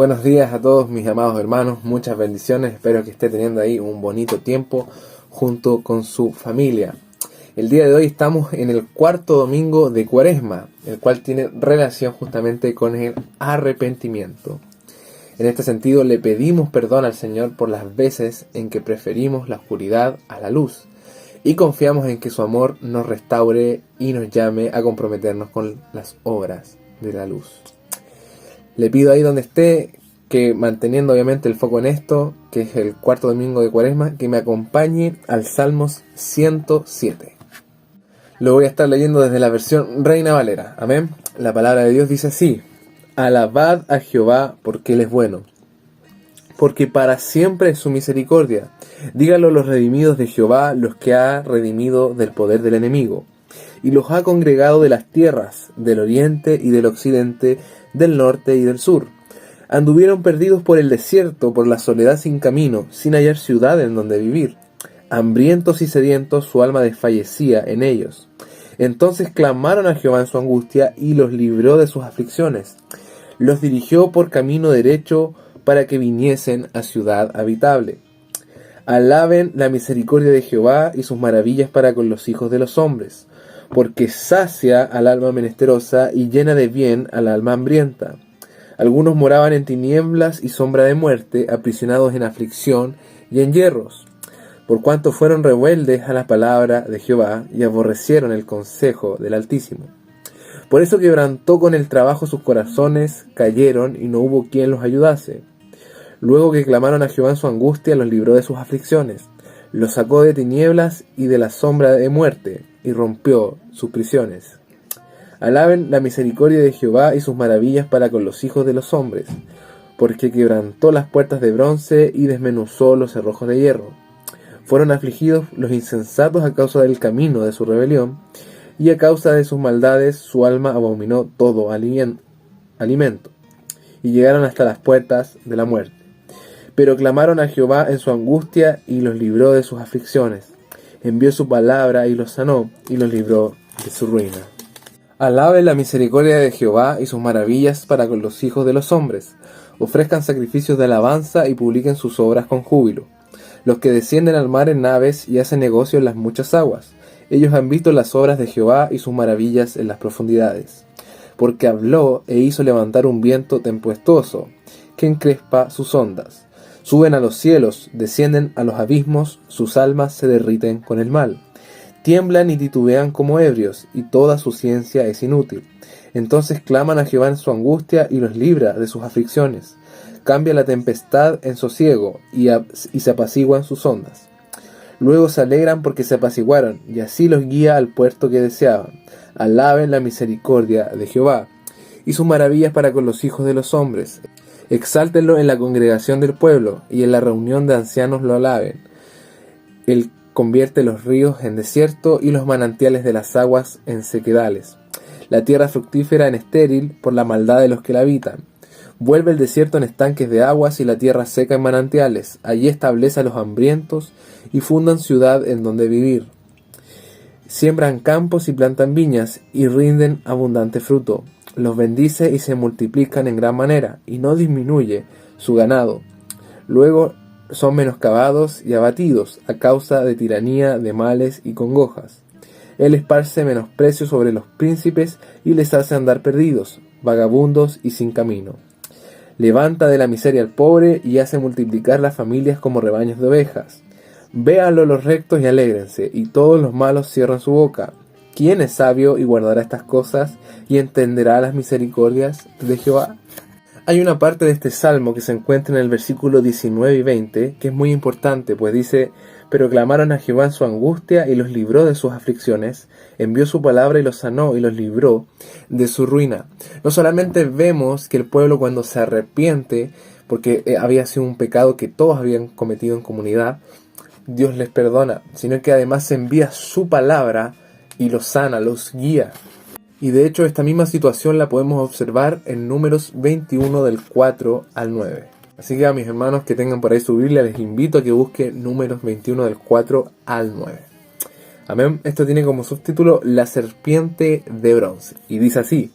Buenos días a todos mis amados hermanos, muchas bendiciones, espero que esté teniendo ahí un bonito tiempo junto con su familia. El día de hoy estamos en el cuarto domingo de Cuaresma, el cual tiene relación justamente con el arrepentimiento. En este sentido le pedimos perdón al Señor por las veces en que preferimos la oscuridad a la luz y confiamos en que su amor nos restaure y nos llame a comprometernos con las obras de la luz. Le pido ahí donde esté, que manteniendo obviamente el foco en esto, que es el cuarto domingo de Cuaresma, que me acompañe al Salmos 107. Lo voy a estar leyendo desde la versión Reina Valera. Amén. La palabra de Dios dice así: Alabad a Jehová porque Él es bueno, porque para siempre es su misericordia. Díganlo los redimidos de Jehová, los que ha redimido del poder del enemigo, y los ha congregado de las tierras, del oriente y del occidente, del norte y del sur. Anduvieron perdidos por el desierto, por la soledad sin camino, sin hallar ciudad en donde vivir. Hambrientos y sedientos, su alma desfallecía en ellos. Entonces clamaron a Jehová en su angustia, y los libró de sus aflicciones. Los dirigió por camino derecho, para que viniesen a ciudad habitable. Alaben la misericordia de Jehová y sus maravillas para con los hijos de los hombres, porque sacia al alma menesterosa y llena de bien al alma hambrienta. Algunos moraban en tinieblas y sombra de muerte, aprisionados en aflicción y en hierros, por cuanto fueron rebeldes a la palabra de Jehová y aborrecieron el consejo del Altísimo. Por eso quebrantó con el trabajo sus corazones, cayeron y no hubo quien los ayudase. Luego que clamaron a Jehová en su angustia, los libró de sus aflicciones, los sacó de tinieblas y de la sombra de muerte, y rompió sus prisiones. Alaben la misericordia de Jehová y sus maravillas para con los hijos de los hombres, porque quebrantó las puertas de bronce y desmenuzó los cerrojos de hierro. Fueron afligidos los insensatos a causa del camino de su rebelión, y a causa de sus maldades su alma abominó todo alimento, y llegaron hasta las puertas de la muerte. Pero clamaron a Jehová en su angustia, y los libró de sus aflicciones. Envió su palabra y los sanó, y los libró de su ruina. Alaben la misericordia de Jehová y sus maravillas para con los hijos de los hombres. Ofrezcan sacrificios de alabanza y publiquen sus obras con júbilo. Los que descienden al mar en naves y hacen negocio en las muchas aguas. Ellos han visto las obras de Jehová y sus maravillas en las profundidades. Porque habló e hizo levantar un viento tempestuoso, que encrespa sus ondas. Suben a los cielos, descienden a los abismos, sus almas se derriten con el mal. Tiemblan y titubean como ebrios, y toda su ciencia es inútil. Entonces claman a Jehová en su angustia, y los libra de sus aflicciones. Cambia la tempestad en sosiego, y se apaciguan sus ondas. Luego se alegran porque se apaciguaron, y así los guía al puerto que deseaban. Alaben la misericordia de Jehová, y sus maravillas para con los hijos de los hombres. Exáltenlo en la congregación del pueblo, y en la reunión de ancianos lo alaben. Él convierte los ríos en desierto y los manantiales de las aguas en sequedales. La tierra fructífera en estéril por la maldad de los que la habitan. Vuelve el desierto en estanques de aguas y la tierra seca en manantiales. Allí establece a los hambrientos y fundan ciudad en donde vivir. Siembran campos y plantan viñas y rinden abundante fruto. Los bendice y se multiplican en gran manera, y no disminuye su ganado. Luego son menoscabados y abatidos a causa de tiranía, de males y congojas. Él esparce menosprecio sobre los príncipes y les hace andar perdidos, vagabundos y sin camino. Levanta de la miseria al pobre y hace multiplicar las familias como rebaños de ovejas. Véanlo los rectos y alégrense, y todos los malos cierran su boca. ¿Quién es sabio y guardará estas cosas y entenderá las misericordias de Jehová? Hay una parte de este salmo que se encuentra en el versículo 19 y 20 que es muy importante, pues dice: Pero clamaron a Jehová en su angustia y los libró de sus aflicciones, envió su palabra y los sanó y los libró de su ruina. No solamente vemos que el pueblo, cuando se arrepiente, porque había sido un pecado que todos habían cometido en comunidad, Dios les perdona, sino que además envía su palabra y los sana, los guía. Y de hecho esta misma situación la podemos observar en Números 21 del 4 al 9. Así que a mis hermanos que tengan por ahí su Biblia, les invito a que busquen Números 21 del 4 al 9. Amén. Esto tiene como subtítulo La serpiente de bronce. Y dice así: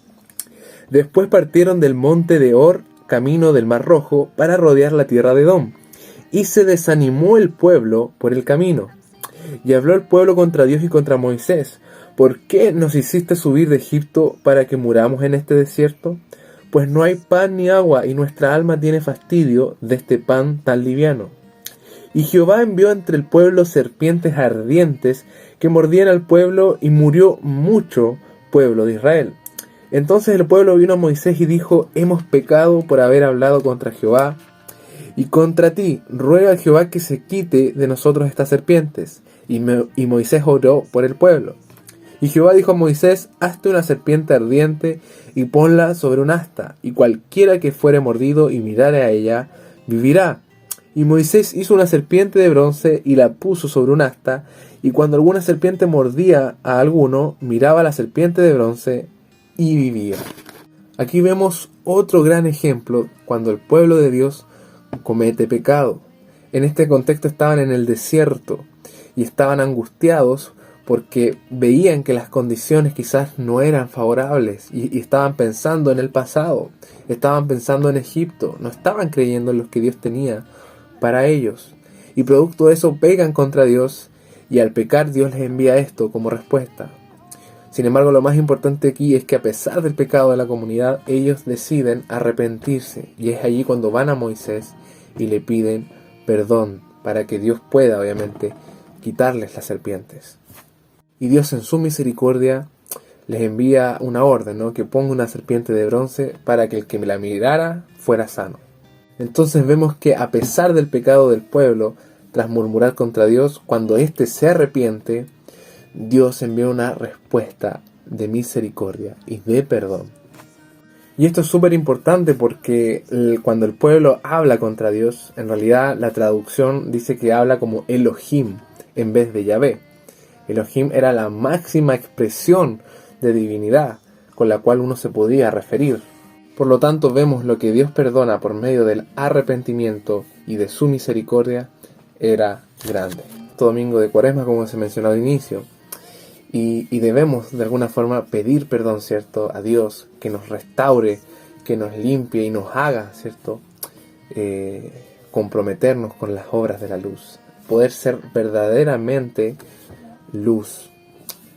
Después partieron del monte de Or camino del Mar Rojo para rodear la tierra de Edom. Y se desanimó el pueblo por el camino. Y habló el pueblo contra Dios y contra Moisés: ¿por qué nos hiciste subir de Egipto para que muramos en este desierto? Pues no hay pan ni agua, y nuestra alma tiene fastidio de este pan tan liviano. Y Jehová envió entre el pueblo serpientes ardientes que mordían al pueblo, y murió mucho pueblo de Israel. Entonces el pueblo vino a Moisés y dijo: hemos pecado por haber hablado contra Jehová y contra ti. Ruega a Jehová que se quite de nosotros estas serpientes. Y Moisés oró por el pueblo. Y Jehová dijo a Moisés: hazte una serpiente ardiente y ponla sobre un asta, y cualquiera que fuere mordido y mirare a ella, vivirá. Y Moisés hizo una serpiente de bronce y la puso sobre un asta, y cuando alguna serpiente mordía a alguno, miraba a la serpiente de bronce y vivía. Aquí vemos otro gran ejemplo cuando el pueblo de Dios comete pecado. En este contexto estaban en el desierto y estaban angustiados porque veían que las condiciones quizás no eran favorables y estaban pensando en el pasado, estaban pensando en Egipto, no estaban creyendo en lo que Dios tenía para ellos. Y producto de eso pecan contra Dios, y al pecar Dios les envía esto como respuesta. Sin embargo, lo más importante aquí es que a pesar del pecado de la comunidad, ellos deciden arrepentirse, y es allí cuando van a Moisés y le piden perdón para que Dios pueda, obviamente, quitarles las serpientes. Y Dios en su misericordia les envía una orden, ¿no? Que ponga una serpiente de bronce para que el que la mirara fuera sano. Entonces vemos que a pesar del pecado del pueblo, tras murmurar contra Dios, cuando éste se arrepiente, Dios envía una respuesta de misericordia y de perdón. Y esto es súper importante porque cuando el pueblo habla contra Dios, en realidad la traducción dice que habla como Elohim en vez de Yahvé. Elohim era la máxima expresión de divinidad con la cual uno se podía referir. Por lo tanto, vemos lo que Dios perdona por medio del arrepentimiento y de su misericordia era grande. Este domingo de Cuaresma, como se mencionó al inicio, y debemos de alguna forma pedir perdón, ¿cierto?, a Dios, que nos restaure, que nos limpie y nos haga, ¿cierto?, comprometernos con las obras de la luz, poder ser verdaderamente luz.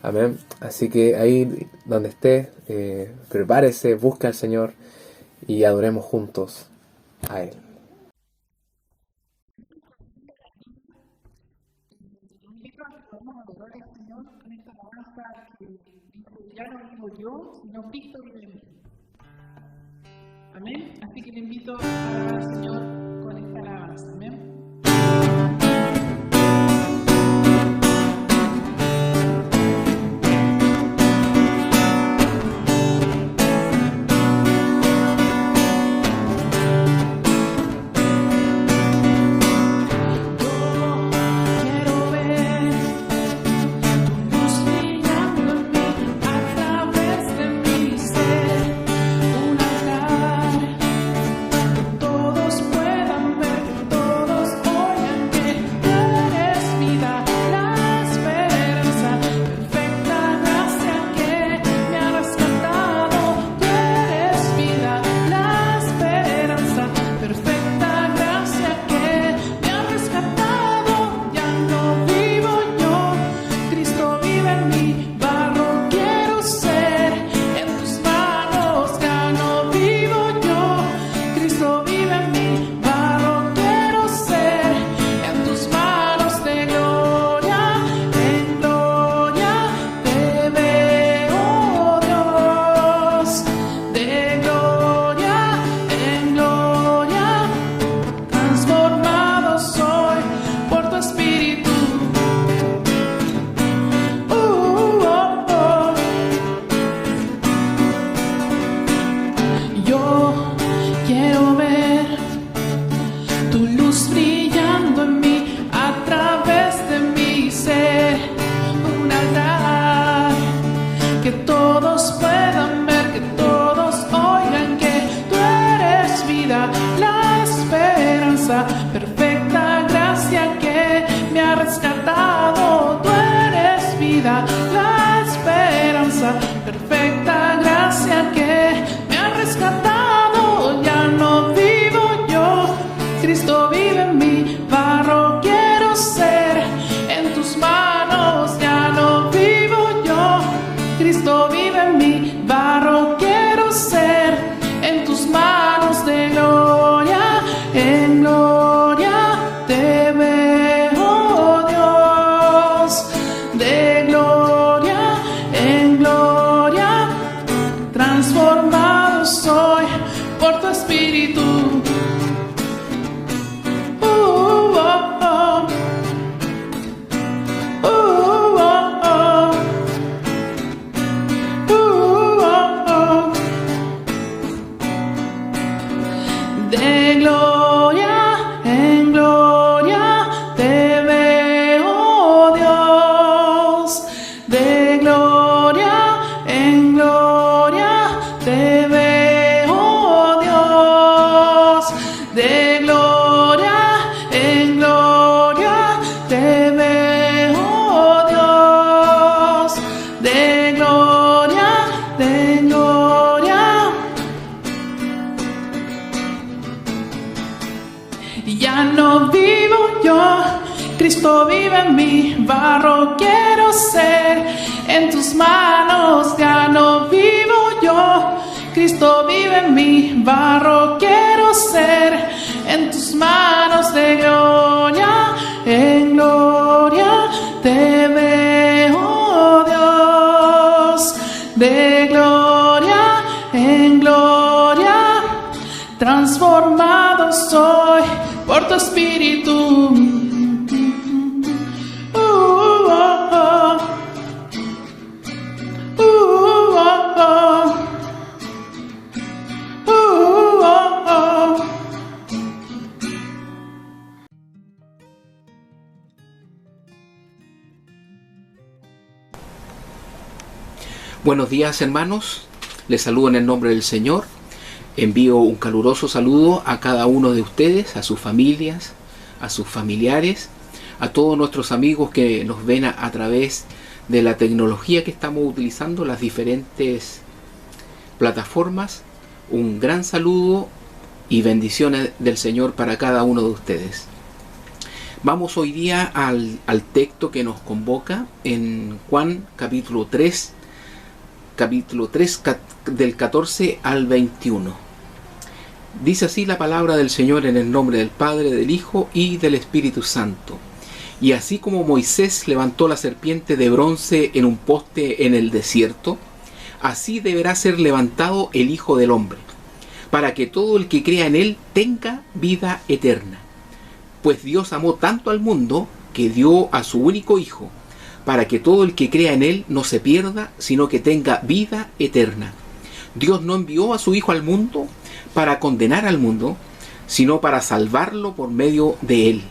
Amén. Así que ahí donde esté, prepárese, busque al Señor y adoremos juntos a Él. Vamos a adorar al Señor con esta alabanza que ya no vivo yo, sino Cristo vive en mí. Amén. Así que le invito a alabar al Señor con esta alabanza. Amén. perfecta gracia que me ha rescatado, ya no barro quiero ser, en tus manos ya no vivo yo, Cristo vive en mí, barro quiero ser, en tus manos de gloria en gloria te veo, Dios, de gloria en gloria, transformado soy por tu espíritu. Buenos días, hermanos, les saludo en el nombre del Señor. Envío un caluroso saludo a cada uno de ustedes, a sus familias, a sus familiares, a todos nuestros amigos que nos ven a través de la tecnología que estamos utilizando, las diferentes plataformas. Un gran saludo y bendiciones del Señor para cada uno de ustedes. Vamos hoy día al texto que nos convoca en Juan capítulo 3, del 14 al 21. Dice así la palabra del Señor en el nombre del Padre, del Hijo y del Espíritu Santo. Y así como Moisés levantó la serpiente de bronce en un poste en el desierto, así deberá ser levantado el Hijo del Hombre, para que todo el que crea en él tenga vida eterna. Pues Dios amó tanto al mundo que dio a su único Hijo, para que todo el que crea en él no se pierda, sino que tenga vida eterna. Dios no envió a su Hijo al mundo para condenar al mundo, sino para salvarlo por medio de él.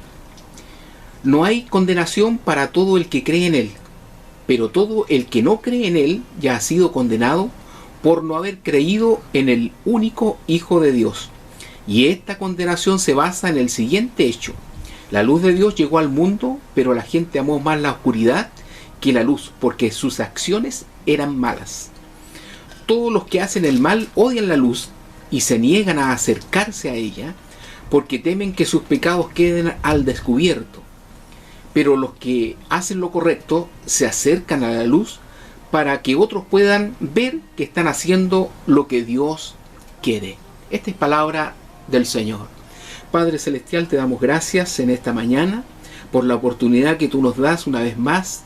No hay condenación para todo el que cree en él, pero todo el que no cree en él ya ha sido condenado por no haber creído en el único Hijo de Dios. Y esta condenación se basa en el siguiente hecho: la luz de Dios llegó al mundo, pero la gente amó más la oscuridad que la luz, porque sus acciones eran malas. Todos los que hacen el mal odian la luz y se niegan a acercarse a ella, porque temen que sus pecados queden al descubierto. Pero los que hacen lo correcto se acercan a la luz para que otros puedan ver que están haciendo lo que Dios quiere. Esta es palabra del Señor. Padre Celestial, te damos gracias en esta mañana por la oportunidad que tú nos das una vez más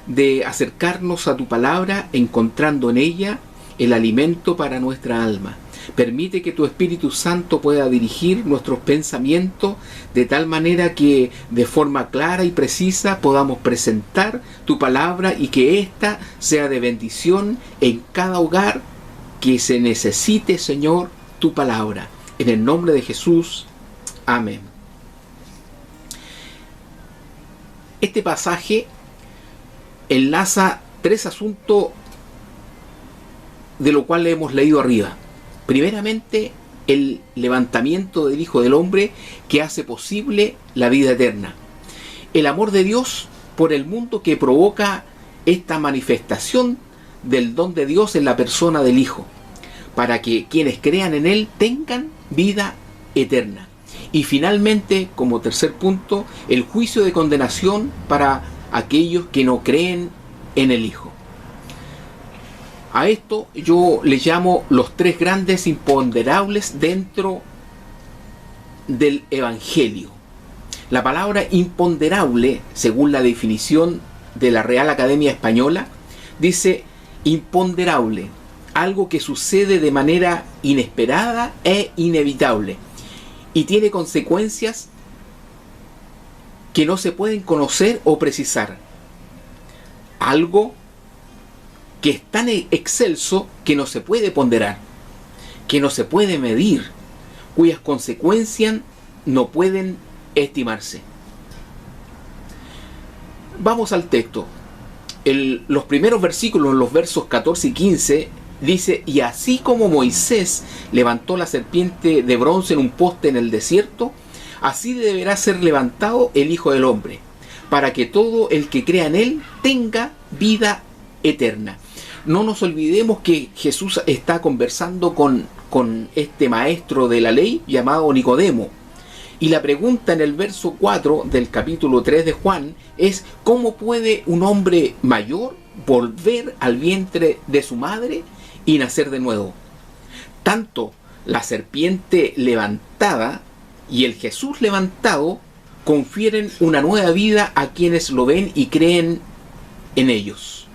de acercarnos a tu palabra, encontrando en ella el alimento para nuestra alma. Permite que tu Espíritu Santo pueda dirigir nuestros pensamientos de tal manera que de forma clara y precisa podamos presentar tu palabra y que ésta sea de bendición en cada hogar que se necesite, Señor, tu palabra. En el nombre de Jesús. Amén. Este pasaje enlaza tres asuntos de lo cual hemos leído arriba. Primeramente, el levantamiento del Hijo del Hombre que hace posible la vida eterna. El amor de Dios por el mundo que provoca esta manifestación del don de Dios en la persona del Hijo, para que quienes crean en Él tengan vida eterna. Y finalmente, como tercer punto, el juicio de condenación para aquellos que no creen en el Hijo. A esto yo le llamo los tres grandes imponderables dentro del Evangelio. La palabra imponderable, según la definición de la Real Academia Española, dice imponderable, algo que sucede de manera inesperada e inevitable y tiene consecuencias que no se pueden conocer o precisar. Algo que es tan excelso que no se puede ponderar, que no se puede medir, cuyas consecuencias no pueden estimarse. Vamos al texto. Los primeros versículos, los versos 14 y 15, dice: y así como Moisés levantó la serpiente de bronce en un poste en el desierto, así deberá ser levantado el Hijo del Hombre, para que todo el que crea en él tenga vida eterna. No nos olvidemos que Jesús está conversando con este maestro de la ley llamado Nicodemo, Y la pregunta en el verso 4 del capítulo 3 de Juan es: ¿cómo puede un hombre mayor volver al vientre de su madre y nacer de nuevo? Tanto la serpiente levantada y el Jesús levantado confieren una nueva vida a quienes lo ven y creen en ellos.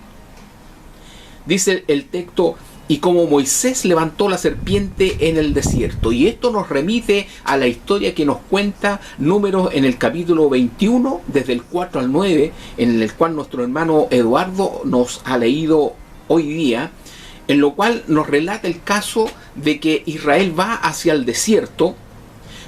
Dice el texto: y como Moisés levantó la serpiente en el desierto. Y esto nos remite a la historia que nos cuenta Números en el capítulo 21, desde el 4 al 9, en el cual nuestro hermano Eduardo nos ha leído hoy día, en lo cual nos relata el caso de que Israel va hacia el desierto,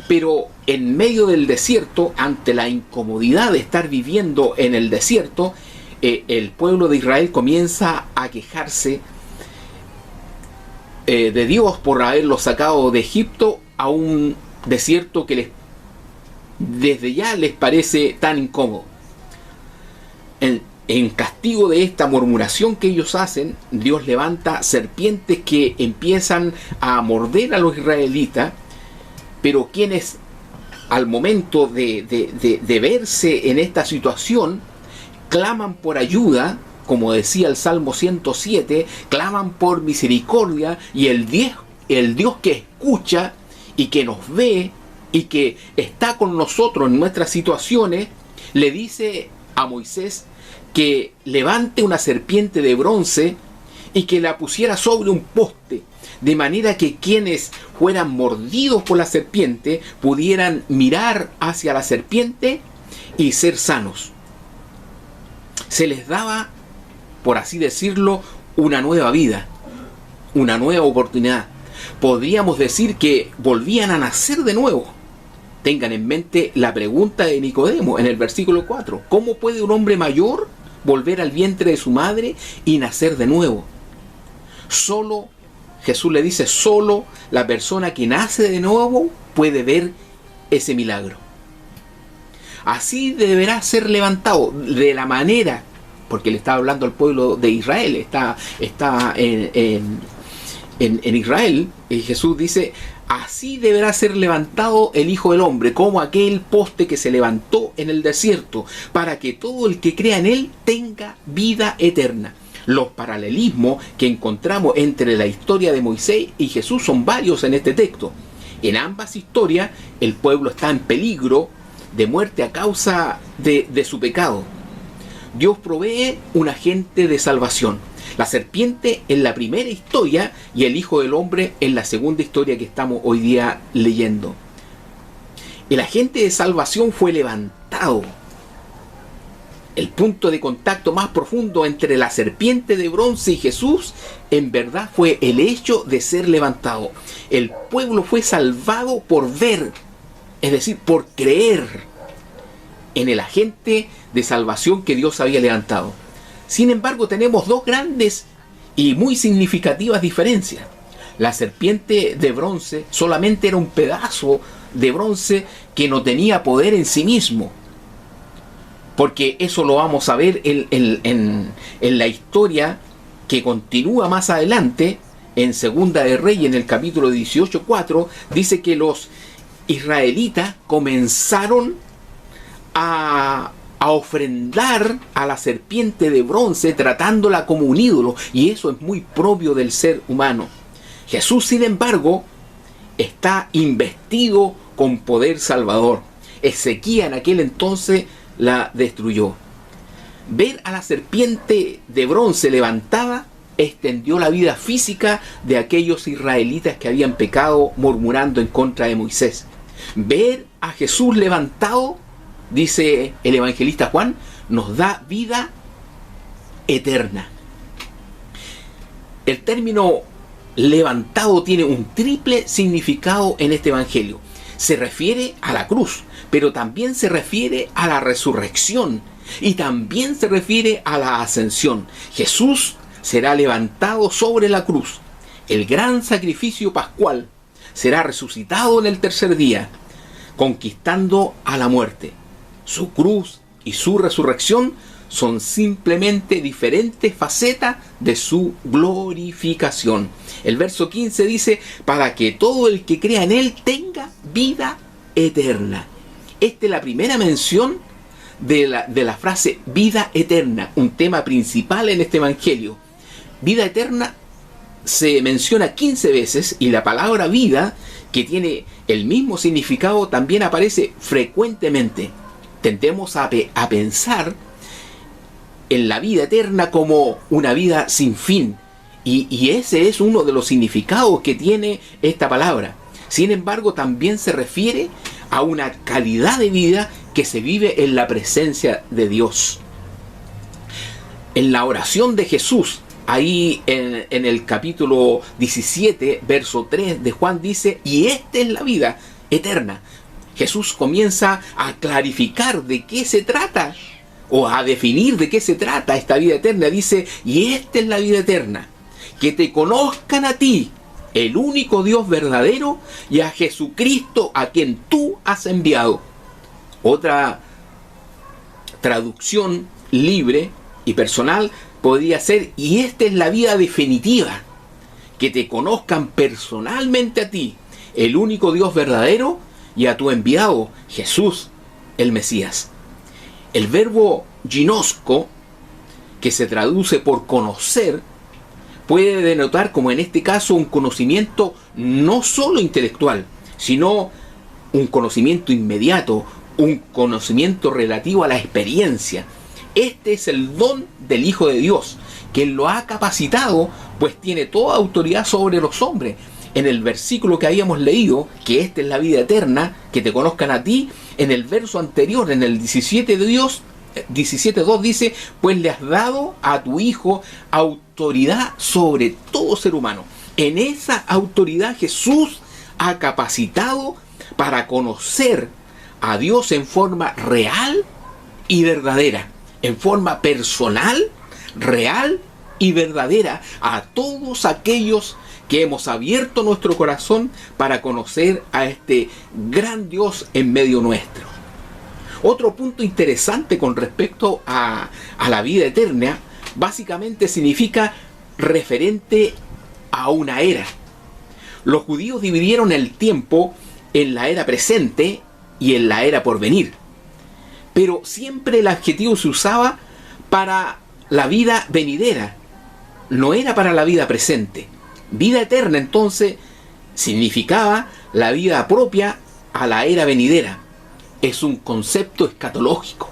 pero en medio del desierto, ante la incomodidad de estar viviendo en el desierto, el pueblo de Israel comienza a quejarse de Dios por haberlos sacado de Egipto a un desierto que desde ya les parece tan incómodo. En castigo de esta murmuración que ellos hacen, Dios levanta serpientes que empiezan a morder a los israelitas, pero quienes al momento de verse en esta situación claman por ayuda, como decía el Salmo 107, claman por misericordia, y el Dios que escucha y que nos ve y que está con nosotros en nuestras situaciones, le dice a Moisés que levante una serpiente de bronce y que la pusiera sobre un poste, de manera que quienes fueran mordidos por la serpiente pudieran mirar hacia la serpiente y ser sanos. Se les daba, por así decirlo, una nueva vida, una nueva oportunidad. Podríamos decir que volvían a nacer de nuevo. Tengan en mente la pregunta de Nicodemo en el versículo 4. ¿Cómo puede un hombre mayor volver al vientre de su madre y nacer de nuevo? Solo, Jesús le dice, solo la persona que nace de nuevo puede ver ese milagro. Así deberá ser levantado, de la manera, porque le está hablando al pueblo de Israel, está en Israel, y Jesús dice: así deberá ser levantado el Hijo del Hombre, como aquel poste que se levantó en el desierto, para que todo el que crea en él tenga vida eterna. Los paralelismos que encontramos entre la historia de Moisés y Jesús son varios en este texto. En ambas historias el pueblo está en peligro de muerte a causa de su pecado. Dios provee un agente de salvación. La serpiente en la primera historia y el Hijo del Hombre en la segunda historia que estamos hoy día leyendo. El agente de salvación fue levantado. El punto de contacto más profundo entre la serpiente de bronce y Jesús, en verdad, fue el hecho de ser levantado. El pueblo fue salvado por ver, es decir, por creer en el agente de salvación que Dios había levantado. Sin embargo, tenemos dos grandes y muy significativas diferencias. La serpiente de bronce solamente era un pedazo de bronce que no tenía poder en sí mismo, porque eso lo vamos a ver en la historia que continúa más adelante. En Segunda de Reyes, en el capítulo 18:4, dice que los israelitas comenzaron a ofrendar a la serpiente de bronce, tratándola como un ídolo, y eso es muy propio del ser humano. Jesús, sin embargo, está investido con poder salvador. Ezequías en aquel entonces la destruyó. Ver a la serpiente de bronce levantada extendió la vida física de aquellos israelitas que habían pecado murmurando en contra de Moisés. Ver a Jesús levantado, dice el evangelista Juan, nos da vida eterna. El término levantado tiene un triple significado en este evangelio. Se refiere a la cruz, pero también se refiere a la resurrección y también se refiere a la ascensión. Jesús será levantado sobre la cruz. El gran sacrificio pascual será resucitado en el tercer día, conquistando a la muerte. Su cruz y su resurrección son simplemente diferentes facetas de su glorificación. El verso 15 dice: para que todo el que crea en él tenga vida eterna. Esta es la primera mención de la frase vida eterna, un tema principal en este evangelio. Vida eterna se menciona 15 veces y la palabra vida, que tiene el mismo significado, también aparece frecuentemente. Tendemos a pensar en la vida eterna como una vida sin fin, y ese es uno de los significados que tiene esta palabra. Sin embargo, también se refiere a una calidad de vida que se vive en la presencia de Dios. En la oración de Jesús, ahí en el capítulo 17, verso 3 de Juan, dice: y esta es la vida eterna. Jesús comienza a clarificar de qué se trata, o a definir de qué se trata esta vida eterna. Dice: y esta es la vida eterna, que te conozcan a ti, el único Dios verdadero, y a Jesucristo, a quien tú has enviado. Otra traducción libre y personal podría ser: y esta es la vida definitiva, que te conozcan personalmente a ti, el único Dios verdadero, y a tu enviado, Jesús, el Mesías. El verbo ginosko, que se traduce por conocer, puede denotar, como en este caso, un conocimiento no solo intelectual, sino un conocimiento inmediato, un conocimiento relativo a la experiencia. Este es el don del Hijo de Dios, quien lo ha capacitado, pues tiene toda autoridad sobre los hombres. En el versículo que habíamos leído, que esta es la vida eterna, que te conozcan a ti, en el verso anterior, en el 17.2 dice: pues le has dado a tu Hijo autoridad sobre todo ser humano. En esa autoridad Jesús ha capacitado para conocer a Dios en forma real y verdadera, en forma personal, real y verdadera, a todos aquellos que hemos abierto nuestro corazón para conocer a este gran Dios en medio nuestro. Otro punto interesante con respecto a la vida eterna, básicamente significa referente a una era. Los judíos dividieron el tiempo en la era presente y en la era por venir, pero siempre el adjetivo se usaba para la vida venidera, no era para la vida presente. Vida eterna entonces significaba la vida propia a la era venidera. Es un concepto escatológico,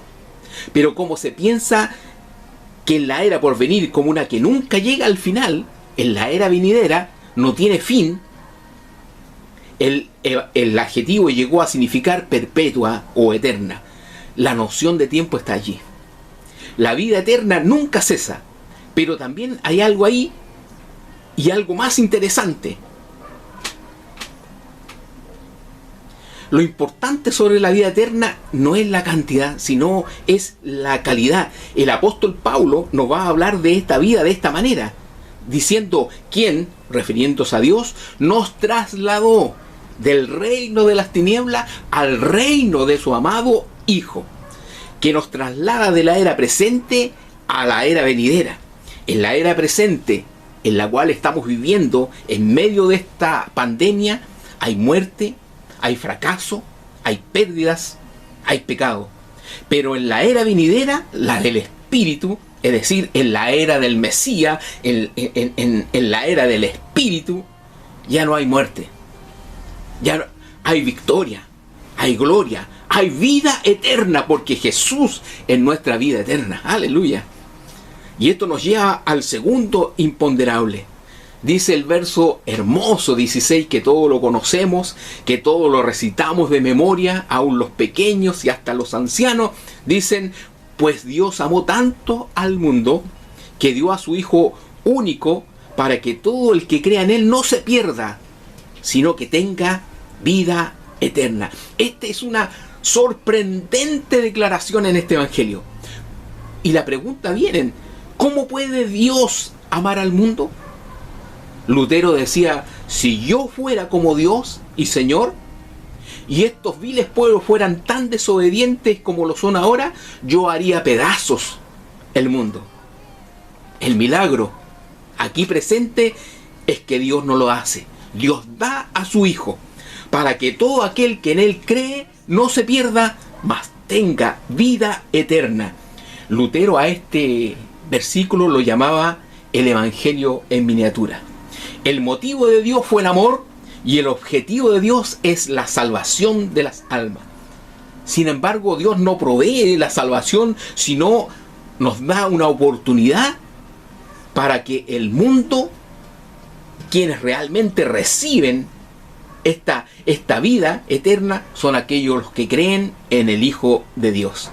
pero como se piensa que en la era por venir como una que nunca llega al final, en la era venidera no tiene fin, el adjetivo llegó a significar perpetua o eterna. La noción de tiempo está allí. La vida eterna nunca cesa, pero también hay algo ahí y algo más interesante. Lo importante sobre la vida eterna no es la cantidad, sino es la calidad. El apóstol Pablo nos va a hablar de esta vida de esta manera, diciendo: quien, refiriéndose a Dios, nos trasladó del reino de las tinieblas al reino de su amado Hijo, que nos traslada de la era presente a la era venidera. En la era presente, en la cual estamos viviendo en medio de esta pandemia, hay muerte, hay fracaso, hay pérdidas, hay pecado. Pero en la era venidera, la del Espíritu, es decir, en la era del Mesías, en la era del Espíritu, ya no hay muerte, ya no, hay victoria, hay gloria, hay vida eterna, porque Jesús es nuestra vida eterna. Aleluya. Y esto nos lleva al segundo imponderable. Dice el verso hermoso 16, que todos lo conocemos, que todos lo recitamos de memoria, aún los pequeños y hasta los ancianos. Dicen: pues Dios amó tanto al mundo que dio a su Hijo único, para que todo el que crea en Él no se pierda, sino que tenga vida eterna. Esta es una sorprendente declaración en este evangelio. Y la pregunta viene: ¿cómo puede Dios amar al mundo? Lutero decía: si yo fuera como Dios y Señor, y estos viles pueblos fueran tan desobedientes como lo son ahora, yo haría pedazos el mundo. El milagro aquí presente es que Dios no lo hace. Dios da a su Hijo para que todo aquel que en él cree no se pierda, mas tenga vida eterna. Lutero a este versículo lo llamaba el Evangelio en miniatura. El motivo de Dios fue el amor y el objetivo de Dios es la salvación de las almas. Sin embargo, Dios no provee la salvación, sino nos da una oportunidad para que el mundo, quienes realmente reciben esta vida eterna, son aquellos los que creen en el Hijo de Dios.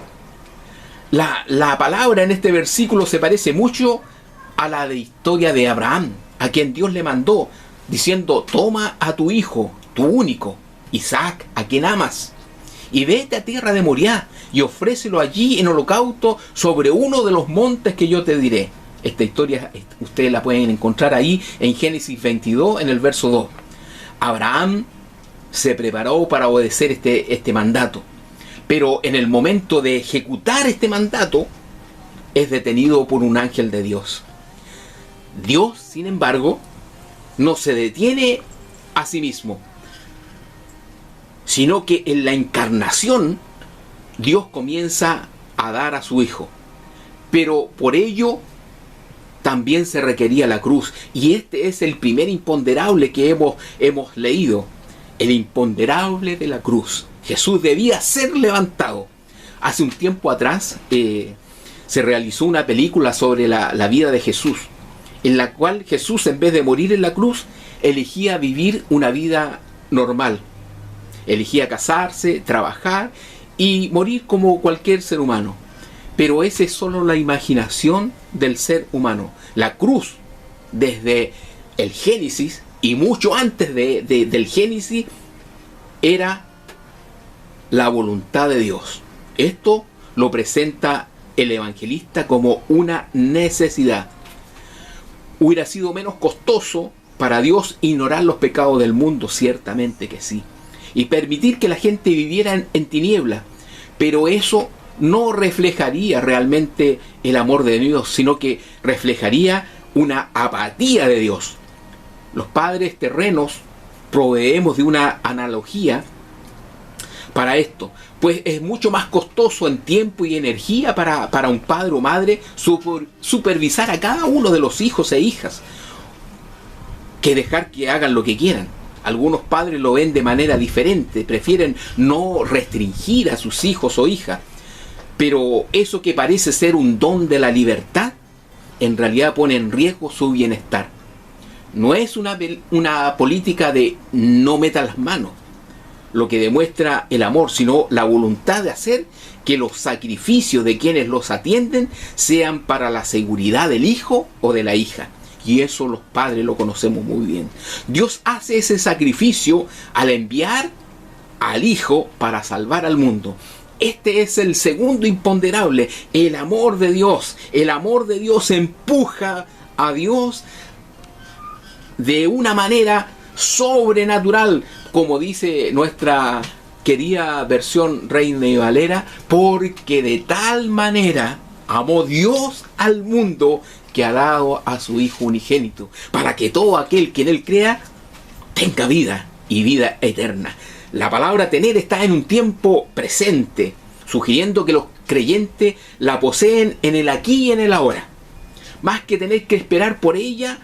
La palabra en este versículo se parece mucho a la de historia de Abraham, a quien Dios le mandó, diciendo: toma a tu hijo, tu único, Isaac, a quien amas, y vete a tierra de Moriah, y ofrécelo allí en holocausto sobre uno de los montes que yo te diré. Esta historia ustedes la pueden encontrar ahí en Génesis 22, en el verso 2. Abraham se preparó para obedecer este mandato, pero en el momento de ejecutar este mandato es detenido por un ángel de Dios. Dios, sin embargo, no se detiene a sí mismo, sino que en la encarnación Dios comienza a dar a su Hijo, pero por ello también se requería la cruz, y este es el primer imponderable que hemos leído, el imponderable de la cruz. Jesús debía ser levantado. Hace un tiempo atrás se realizó una película sobre la vida de Jesús, en la cual Jesús, en vez de morir en la cruz, elegía vivir una vida normal. Elegía casarse, trabajar y morir como cualquier ser humano. Pero esa es solo la imaginación del ser humano. La cruz, desde el Génesis y mucho antes del Génesis, era la voluntad de Dios. Esto lo presenta el evangelista como una necesidad. ¿Hubiera sido menos costoso para Dios ignorar los pecados del mundo? Ciertamente que sí. Y permitir que la gente viviera en tinieblas. Pero eso no reflejaría realmente el amor de Dios, sino que reflejaría una apatía de Dios. Los padres terrenos proveemos de una analogía para esto, pues es mucho más costoso en tiempo y energía para un padre o madre supervisar a cada uno de los hijos e hijas que dejar que hagan lo que quieran. Algunos padres lo ven de manera diferente, prefieren no restringir a sus hijos o hijas, pero eso que parece ser un don de la libertad, en realidad pone en riesgo su bienestar. No es una política de no meta las manos lo que demuestra el amor, sino la voluntad de hacer que los sacrificios de quienes los atienden sean para la seguridad del hijo o de la hija. Y eso los padres lo conocemos muy bien. Dios hace ese sacrificio al enviar al hijo para salvar al mundo. Este es el segundo imponderable, el amor de Dios. El amor de Dios empuja a Dios de una manera sobrenatural, como dice nuestra querida versión Reina y Valera, porque de tal manera amó Dios al mundo que ha dado a su Hijo unigénito, para que todo aquel que en él crea tenga vida y vida eterna. La palabra tener está en un tiempo presente, sugiriendo que los creyentes la poseen en el aquí y en el ahora, más que tener que esperar por ella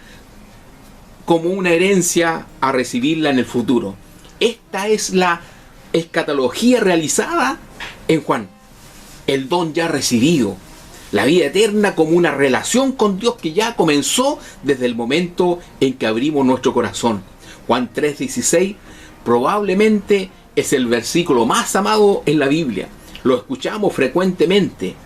como una herencia a recibirla en el futuro. Esta es la escatología realizada en Juan, el don ya recibido, la vida eterna como una relación con Dios que ya comenzó desde el momento en que abrimos nuestro corazón. Juan 3:16 probablemente es el versículo más amado en la Biblia. Lo escuchamos frecuentemente.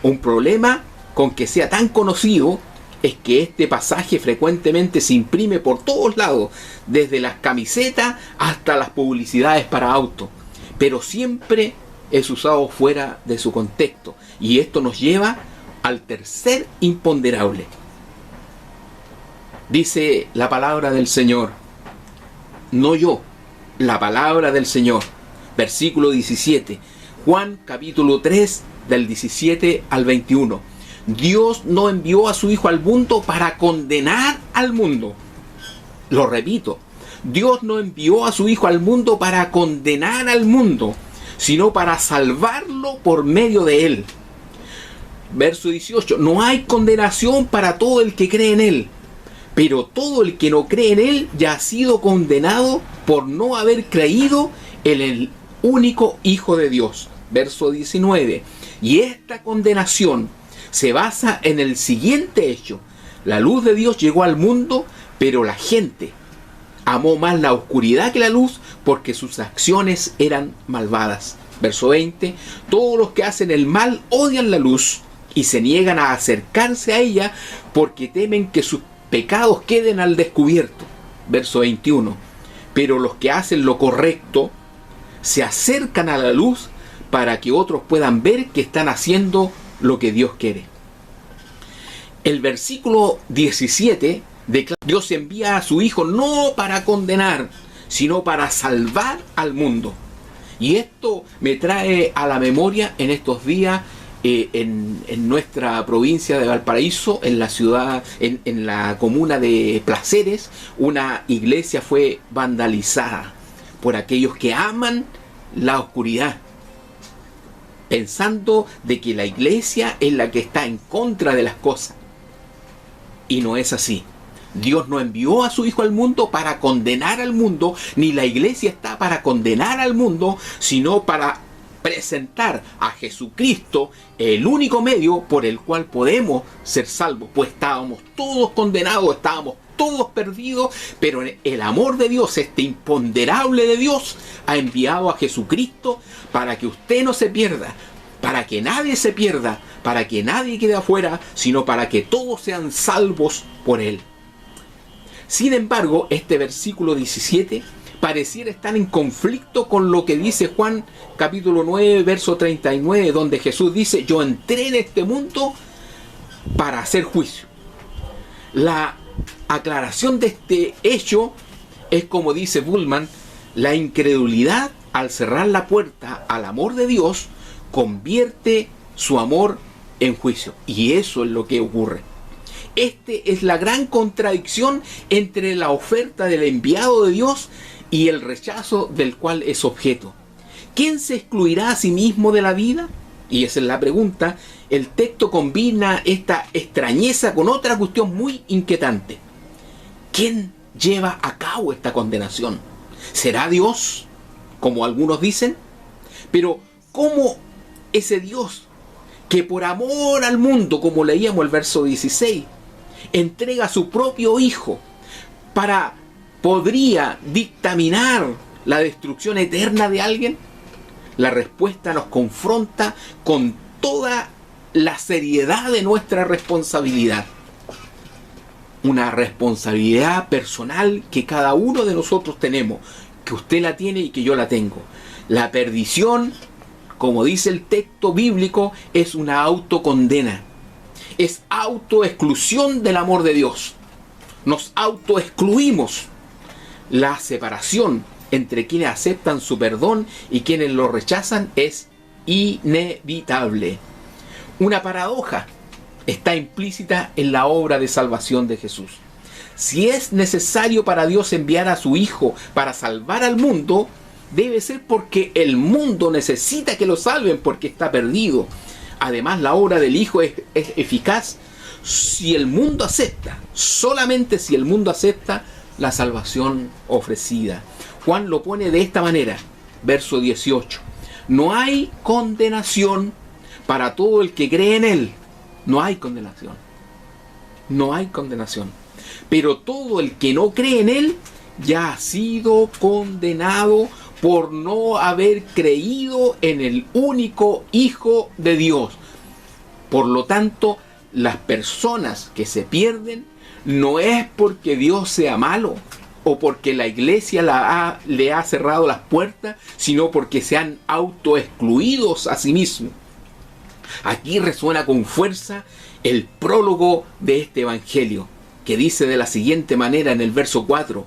Un problema con que sea tan conocido es que este pasaje frecuentemente se imprime por todos lados, desde las camisetas hasta las publicidades para autos, pero siempre es usado fuera de su contexto, y esto nos lleva al tercer imponderable. Dice la palabra del Señor, no yo, la palabra del Señor, versículo 17, Juan capítulo 3 del 17 al 21. Dios no envió a su Hijo al mundo para condenar al mundo. Lo repito, Dios no envió a su Hijo al mundo para condenar al mundo, sino para salvarlo por medio de él. Verso 18. No hay condenación para todo el que cree en él, pero todo el que no cree en él ya ha sido condenado por no haber creído en el único Hijo de Dios. Verso 19. Y esta condenación se basa en el siguiente hecho: la luz de Dios llegó al mundo, pero la gente amó más la oscuridad que la luz, porque sus acciones eran malvadas. Verso 20. Todos los que hacen el mal odian la luz y se niegan a acercarse a ella, porque temen que sus pecados queden al descubierto. Verso 21. Pero los que hacen lo correcto se acercan a la luz para que otros puedan ver que están haciendo lo que Dios quiere. El versículo 17 declara: Dios envía a su Hijo no para condenar, sino para salvar al mundo. Y esto me trae a la memoria en estos días, en nuestra provincia de Valparaíso, en la ciudad, en la comuna de Placeres, una iglesia fue vandalizada por aquellos que aman la oscuridad, pensando de que la iglesia es la que está en contra de las cosas. Y no es así. Dios no envió a su Hijo al mundo para condenar al mundo, ni la iglesia está para condenar al mundo, sino para presentar a Jesucristo, el único medio por el cual podemos ser salvos. Pues estábamos todos condenados, estábamos todos perdidos, pero el amor de Dios, este imponderable de Dios, ha enviado a Jesucristo para que usted no se pierda, para que nadie se pierda, para que nadie quede afuera, sino para que todos sean salvos por Él. Sin embargo, este versículo 17 pareciera estar en conflicto con lo que dice Juan capítulo 9, verso 39, donde Jesús dice: yo entré en este mundo para hacer juicio. La aclaración de este hecho es, como dice Bullman, la incredulidad al cerrar la puerta al amor de Dios convierte su amor en juicio. Y eso es lo que ocurre. Este es la gran contradicción entre la oferta del enviado de Dios y el rechazo del cual es objeto. ¿Quién se excluirá a sí mismo de la vida? Y esa es la pregunta. El texto combina esta extrañeza con otra cuestión muy inquietante. ¿Quién lleva a cabo esta condenación? ¿Será Dios, como algunos dicen? Pero ¿cómo ese Dios que por amor al mundo, como leíamos el verso 16, entrega a su propio Hijo podría dictaminar la destrucción eterna de alguien? La respuesta nos confronta con toda la seriedad de nuestra responsabilidad. Una responsabilidad personal que cada uno de nosotros tenemos, que usted la tiene y que yo la tengo. La perdición, como dice el texto bíblico, es una autocondena. Es autoexclusión del amor de Dios. Nos autoexcluimos. La separación entre quienes aceptan su perdón y quienes lo rechazan es inevitable. Una paradoja está implícita en la obra de salvación de Jesús. Si es necesario para Dios enviar a su Hijo para salvar al mundo, debe ser porque el mundo necesita que lo salven, porque está perdido. Además, la obra del Hijo es eficaz si el mundo acepta, solamente si el mundo acepta la salvación ofrecida. Juan lo pone de esta manera, verso 18. No hay condenación para todo el que cree en Él. No hay condenación. No hay condenación. Pero todo el que no cree en Él ya ha sido condenado por no haber creído en el único Hijo de Dios. Por lo tanto, las personas que se pierden no es porque Dios sea malo o porque la iglesia le ha cerrado las puertas, sino porque se han autoexcluidos a sí mismos. Aquí resuena con fuerza el prólogo de este evangelio, que dice de la siguiente manera en el verso 4,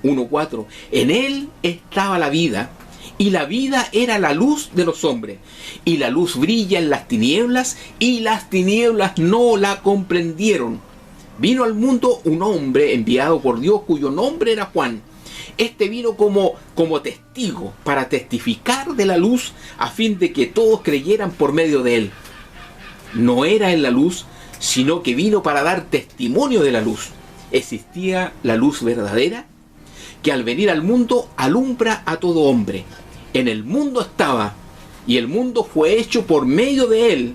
1:4: en Él estaba la vida, y la vida era la luz de los hombres, y la luz brilla en las tinieblas, y las tinieblas no la comprendieron. Vino al mundo un hombre enviado por Dios, cuyo nombre era Juan. Este vino como testigo, para testificar de la luz, a fin de que todos creyeran por medio de él. No era en la luz, sino que vino para dar testimonio de la luz. Existía la luz verdadera, que al venir al mundo alumbra a todo hombre. En el mundo estaba, y el mundo fue hecho por medio de él,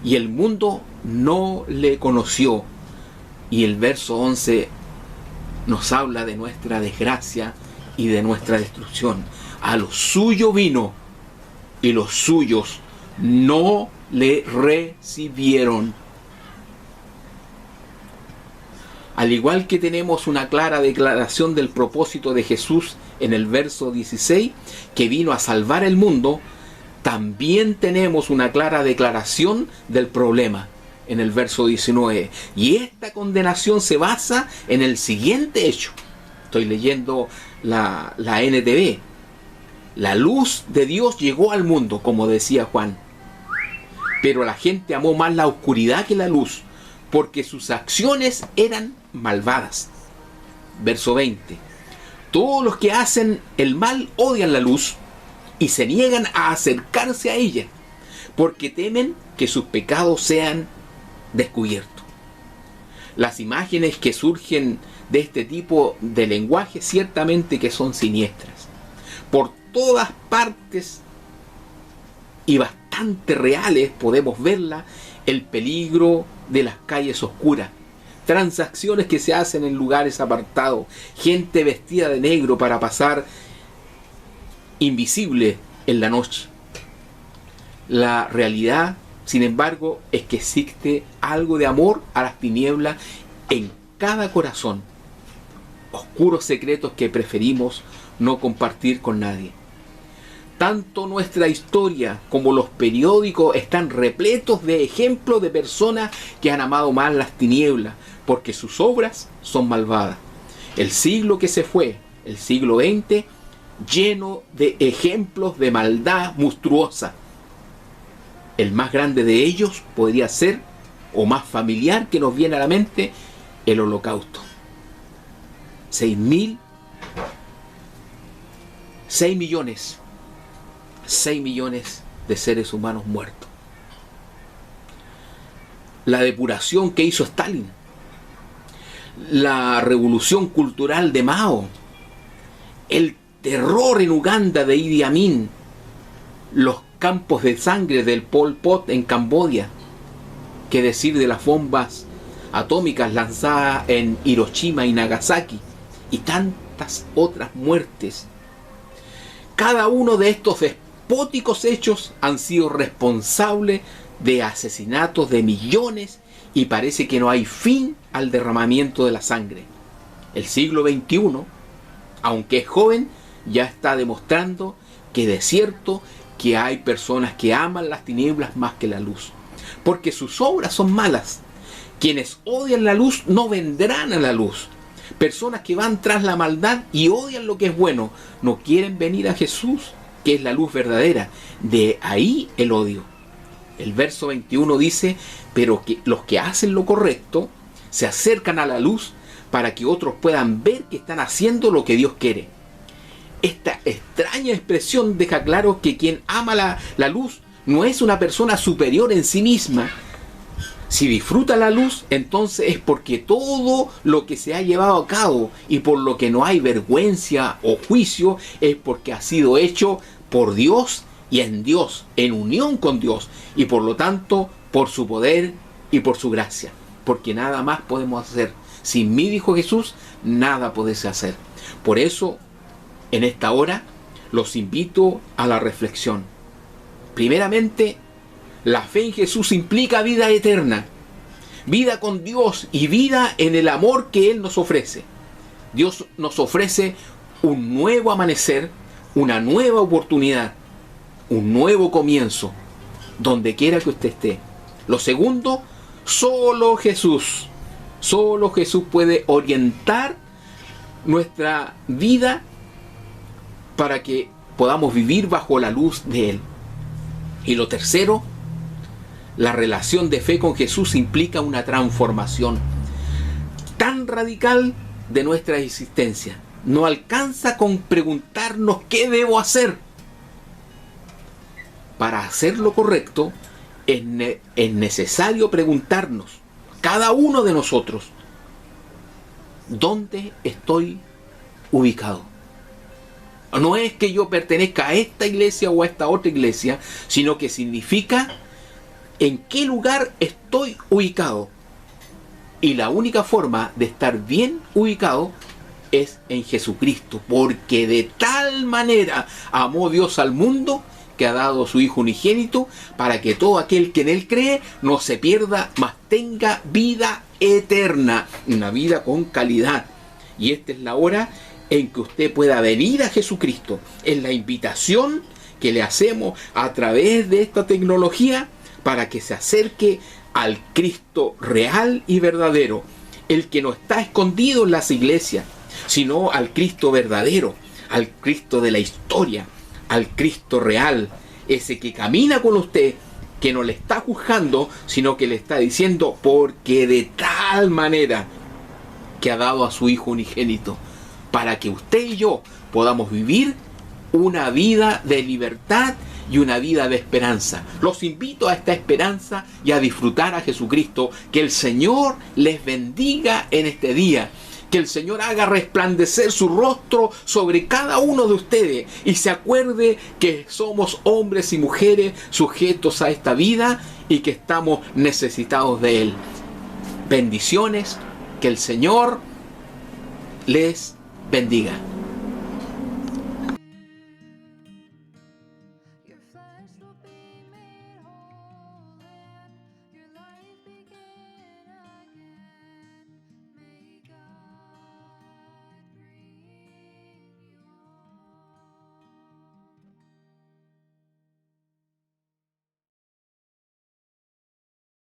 y el mundo no le conoció. Y el verso 11 nos habla de nuestra desgracia y de nuestra destrucción. A lo suyo vino, y los suyos no le recibieron. Al igual que tenemos una clara declaración del propósito de Jesús en el verso 16, que vino a salvar el mundo, también tenemos una clara declaración del problema en el verso 19. Y esta condenación se basa en el siguiente hecho. Estoy leyendo la NTV. La luz de Dios llegó al mundo, como decía Juan. Pero la gente amó más la oscuridad que la luz, porque sus acciones eran malvadas. Verso 20. Todos los que hacen el mal odian la luz y se niegan a acercarse a ella, porque temen que sus pecados sean descubiertos. Las imágenes que surgen de este tipo de lenguaje ciertamente que son siniestras. Por todas partes y bastante reales podemos verla, el peligro de las calles oscuras, transacciones que se hacen en lugares apartados, gente vestida de negro para pasar invisible en la noche. La realidad, sin embargo, es que existe algo de amor a las tinieblas en cada corazón, oscuros secretos que preferimos no compartir con nadie. Tanto nuestra historia como los periódicos están repletos de ejemplos de personas que han amado más las tinieblas, porque sus obras son malvadas. El siglo que se fue, el siglo XX, lleno de ejemplos de maldad monstruosa. El más grande de ellos podría ser, o más familiar que nos viene a la mente, el Holocausto. 6 millones de seres humanos muertos. La depuración que hizo Stalin, la revolución cultural de Mao, el terror en Uganda de Idi Amin, los campos de sangre del Pol Pot en Camboya, qué decir de las bombas atómicas lanzadas en Hiroshima y Nagasaki, y tantas otras muertes. Cada uno de estos despóticos hechos han sido responsables de asesinatos de millones, y parece que no hay fin al derramamiento de la sangre. El siglo XXI, aunque es joven, ya está demostrando que de cierto que hay personas que aman las tinieblas más que la luz, porque sus obras son malas. Quienes odian la luz no vendrán a la luz. Personas que van tras la maldad y odian lo que es bueno, no quieren venir a Jesús, que es la luz verdadera. De ahí el odio. El verso 21 dice: pero que los que hacen lo correcto se acercan a la luz para que otros puedan ver que están haciendo lo que Dios quiere. Esta extraña expresión deja claro que quien ama la luz no es una persona superior en sí misma. Si disfruta la luz, entonces es porque todo lo que se ha llevado a cabo y por lo que no hay vergüenza o juicio es porque ha sido hecho por Dios y en Dios, en unión con Dios, y por lo tanto por su poder y por su gracia, porque nada más podemos hacer. Sin mí, dijo Jesús, nada podéis hacer. Por eso, en esta hora, los invito a la reflexión. Primeramente, la fe en Jesús implica vida eterna, vida con Dios y vida en el amor que Él nos ofrece. Dios nos ofrece un nuevo amanecer, una nueva oportunidad, un nuevo comienzo, donde quiera que usted esté. Lo segundo, solo Jesús puede orientar nuestra vida para que podamos vivir bajo la luz de Él. Y lo tercero, la relación de fe con Jesús implica una transformación tan radical de nuestra existencia, No alcanza con preguntarnos qué debo hacer. Para hacer lo correcto es necesario preguntarnos, cada uno de nosotros, ¿dónde estoy ubicado? No es que yo pertenezca a esta iglesia o a esta otra iglesia, sino que significa en qué lugar estoy ubicado. Y la única forma de estar bien ubicado es en Jesucristo, porque de tal manera amó Dios al mundo que ha dado a su Hijo unigénito para que todo aquel que en Él cree no se pierda, mas tenga vida eterna, una vida con calidad. Y esta es la hora en que usted pueda venir a Jesucristo. Es la invitación que le hacemos a través de esta tecnología para que se acerque al Cristo real y verdadero, el que no está escondido en las iglesias, sino al Cristo verdadero, al Cristo de la historia, al Cristo real, ese que camina con usted, que no le está juzgando, sino que le está diciendo, porque de tal manera que ha dado a su Hijo unigénito, para que usted y yo podamos vivir una vida de libertad y una vida de esperanza. Los invito a esta esperanza y a disfrutar a Jesucristo. Que el Señor les bendiga en este día. Que el Señor haga resplandecer su rostro sobre cada uno de ustedes y se acuerde que somos hombres y mujeres sujetos a esta vida y que estamos necesitados de Él. Bendiciones, que el Señor les bendiga.